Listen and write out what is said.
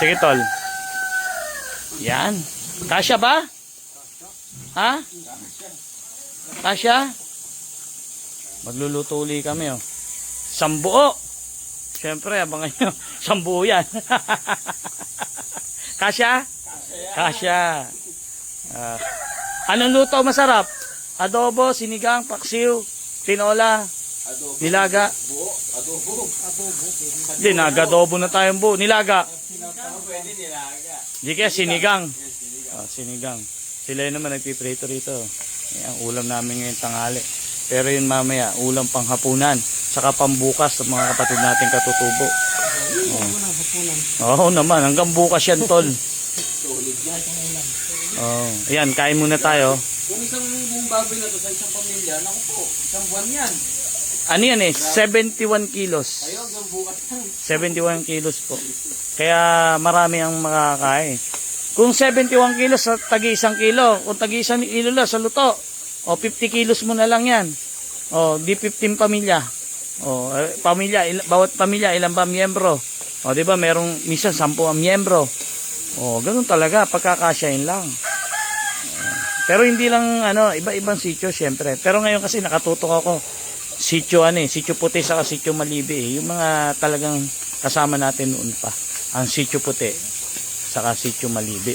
Sige, tol. Yan. Kasya ba? Ha? Kasya? Magluluto uli kami, oh. Sambuo. Siyempre, abangan nyo. Sambuo yan. Kasya? Kasya. Anong luto masarap? Adobo, sinigang, paksiw, tinola, nilaga. Hindi, nag-adobo na tayong buo. Nilaga. Hindi kaya sinigang. Sinigang. Sila yun naman nagpiprito rito. Ang ulam namin ngayong tanghali. Pero yun mamaya, ulam pang hapunan. Saka pambukas sa mga kapatid natin katutubo. Oo naman, hanggang bukas yan, tol. Ayan, kain muna tayo. Kung isang buong baboy na to sa isang pamilya, naku po, isang buwan yan. Ano yan 71 kilos. Ayaw, hanggang bukas yan. 71 kilos po. Kaya marami ang makakain. Kung 71 kilos sa tagi 1 kilo, kung tagi 1 kilo lang sa luto, 50 kilos mo na lang yan. Di 15 pamilya. Bawat pamilya, ilan ba miyembro? Di ba, merong minsan 10 ang miyembro. Ganun talaga, pagkakasyahin lang. Pero hindi lang, iba-ibang sitio, syempre. Pero ngayon kasi nakatutok ako. Sitio, Sitio Puti saka Sitio Malibi. Yung mga talagang kasama natin noon pa. Ang Sitio Puti saka Sitio Malibi.